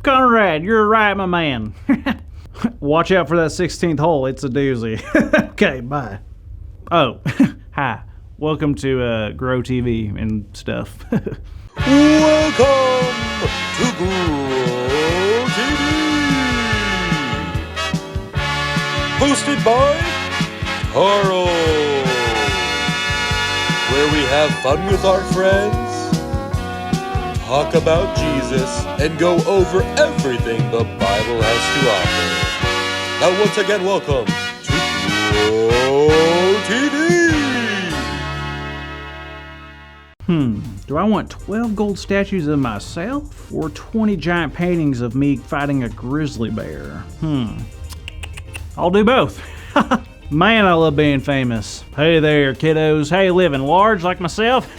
Conrad, you're right, my man. Watch out for that 16th hole. It's a doozy. Okay, bye. Oh, hi. Welcome to Grow TV and stuff. Welcome to Grow TV. Hosted by Carl. Where we have fun with our friends, talk about Jesus, and go over everything the Bible has to offer. Now once again, welcome to Grow TV. Do I want 12 gold statues of myself or 20 giant paintings of me fighting a grizzly bear? I'll do both. Man, I love being famous. Hey there, kiddos. Hey, living large like myself?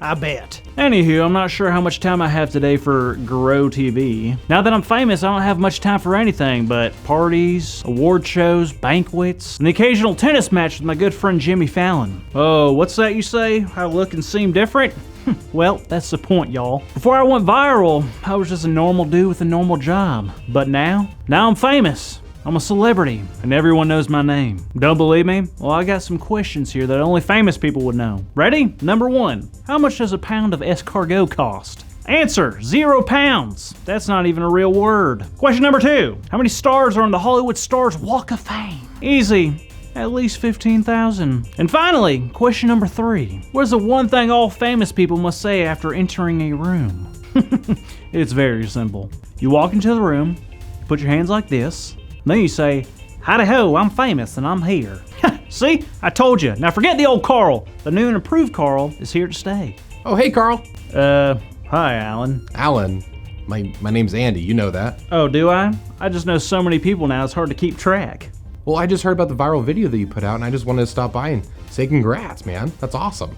I bet. Anywho, I'm not sure how much time I have today for Grow TV. Now that I'm famous, I don't have much time for anything but parties, award shows, banquets, and the occasional tennis match with my good friend Jimmy Fallon. Oh, what's that you say? I look and seem different? Well, that's the point, y'all. Before I went viral, I was just a normal dude with a normal job. But now I'm famous. I'm a celebrity, and everyone knows my name. Don't believe me? Well, I got some questions here that only famous people would know. Ready? Number 1. How much does a pound of escargot cost? Answer, 0 pounds. That's not even a real word. Question number 2. How many stars are on the Hollywood Stars Walk of Fame? Easy. At least 15,000. And finally, question number 3. What is the one thing all famous people must say after entering a room? It's very simple. You walk into the room, you put your hands like this, then you say, howdy ho, I'm famous and I'm here. See, I told you. Now forget the old Carl. The new and improved Carl is here to stay. Oh, hey, Carl. Hi, Alan. Alan. My name's Andy, you know that. Oh, do I? I just know so many people now, it's hard to keep track. Well, I just heard about the viral video that you put out, and I just wanted to stop by and say congrats, man. That's awesome.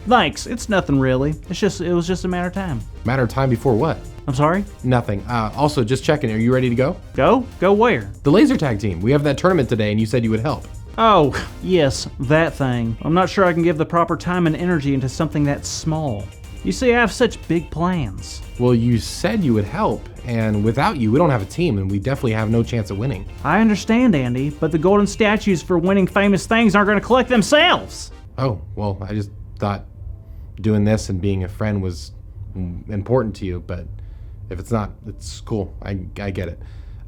Thanks, it's nothing really. It was just a matter of time. Matter of time before what? I'm sorry? Nothing. Also, just checking, are you ready to go? Go? Go where? The laser tag team. We have that tournament today, and you said you would help. Oh, yes, that thing. I'm not sure I can give the proper time and energy into something that small. You see, I have such big plans. Well, you said you would help, and without you, we don't have a team, and we definitely have no chance of winning. I understand, Andy, but the golden statues for winning famous things aren't going to collect themselves. Oh, well, I just thought doing this and being a friend was important to you, but if it's not, it's cool. I get it.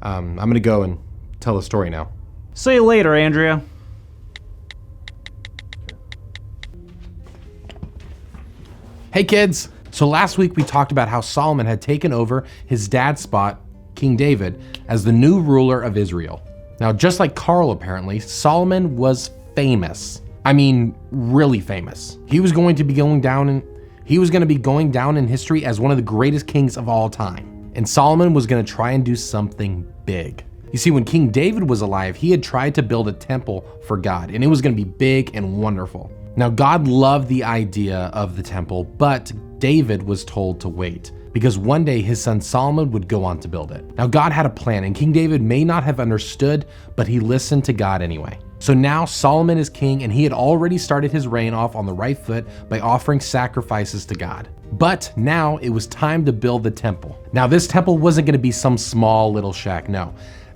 I'm going to go and tell the story now. See you later, Andrea. Hey kids! So last week we talked about how Solomon had taken over his dad's spot, King David, as the new ruler of Israel. Now, just like Carl apparently, Solomon was famous. I mean, really famous. He was going to be going down in history as one of the greatest kings of all time. And Solomon was going to try and do something big. You see, when King David was alive, he had tried to build a temple for God, and it was going to be big and wonderful. Now, God loved the idea of the temple, but David was told to wait because one day his son Solomon would go on to build it. Now, God had a plan, and King David may not have understood, but he listened to God anyway. So now Solomon is king, and he had already started his reign off on the right foot by offering sacrifices to God. But now it was time to build the temple. Now, this temple wasn't going to be some small little shack, no.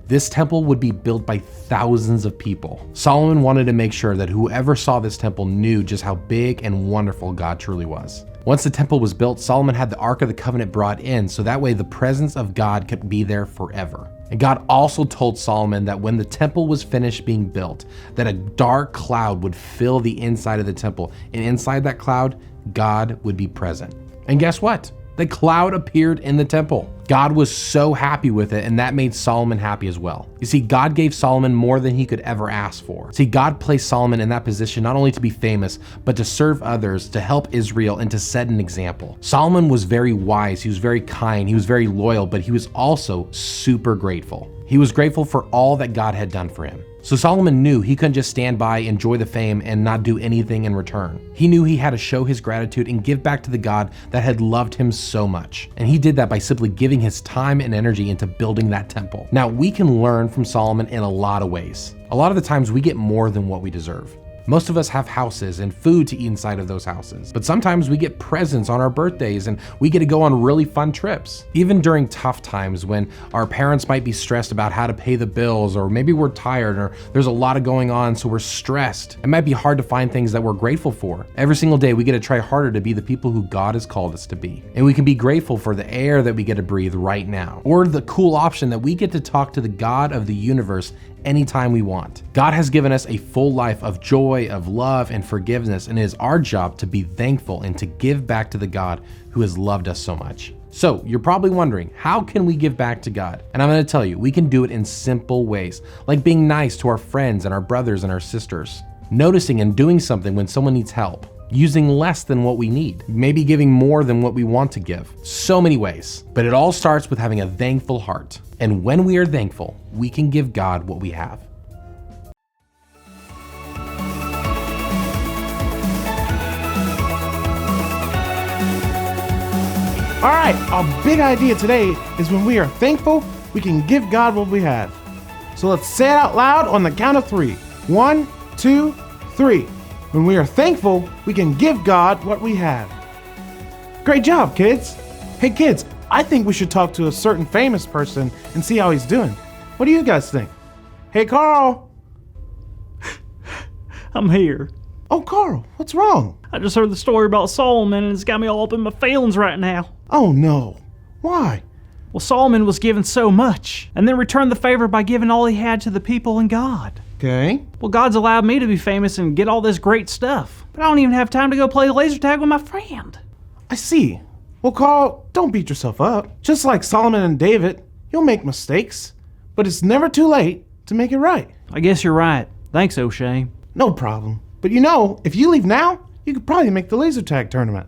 This temple would be built by thousands of people. Solomon wanted to make sure that whoever saw this temple knew just how big and wonderful God truly was. Once the temple was built, Solomon had the Ark of the Covenant brought in, so that way the presence of God could be there forever. And God also told Solomon that when the temple was finished being built, that a dark cloud would fill the inside of the temple, and inside that cloud, God would be present. And guess what? The cloud appeared in the temple. God was so happy with it, and that made Solomon happy as well. You see, God gave Solomon more than he could ever ask for. See, God placed Solomon in that position not only to be famous, but to serve others, to help Israel, and to set an example. Solomon was very wise, he was very kind, he was very loyal, but he was also super grateful. He was grateful for all that God had done for him. So Solomon knew he couldn't just stand by, enjoy the fame, and not do anything in return. He knew he had to show his gratitude and give back to the God that had loved him so much. And he did that by simply giving his time and energy into building that temple. Now, we can learn from Solomon in a lot of ways. A lot of the times we get more than what we deserve. Most of us have houses and food to eat inside of those houses. But sometimes we get presents on our birthdays and we get to go on really fun trips. Even during tough times when our parents might be stressed about how to pay the bills, or maybe we're tired or there's a lot of going on so we're stressed. It might be hard to find things that we're grateful for. Every single day we get to try harder to be the people who God has called us to be. And we can be grateful for the air that we get to breathe right now, or the cool option that we get to talk to the God of the universe anytime we want. God has given us a full life of joy, of love, and forgiveness, and it is our job to be thankful and to give back to the God who has loved us so much. So you're probably wondering, how can we give back to God? And I'm going to tell you, we can do it in simple ways, like being nice to our friends and our brothers and our sisters, noticing and doing something when someone needs help, using less than what we need, maybe giving more than what we want to give. So many ways, but it all starts with having a thankful heart. And when we are thankful, we can give God what we have. All right, our big idea today is when we are thankful, we can give God what we have. So let's say it out loud on the count of 3. 1, 2, 3. When we are thankful, we can give God what we have. Great job, kids. Hey, kids, I think we should talk to a certain famous person and see how he's doing. What do you guys think? Hey, Carl. I'm here. Oh, Carl, what's wrong? I just heard the story about Solomon and it's got me all up in my feelings right now. Oh, no. Why? Well, Solomon was given so much and then returned the favor by giving all he had to the people and God. Okay. Well, God's allowed me to be famous and get all this great stuff, but I don't even have time to go play laser tag with my friend. I see. Well, Carl, don't beat yourself up. Just like Solomon and David, you'll make mistakes, but it's never too late to make it right. I guess you're right. Thanks, O'Shea. No problem. But you know, if you leave now, you could probably make the laser tag tournament.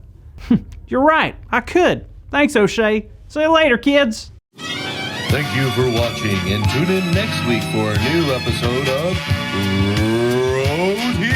You're right. I could. Thanks, O'Shea. See you later, kids. Thank you for watching, and tune in next week for a new episode of Road Here.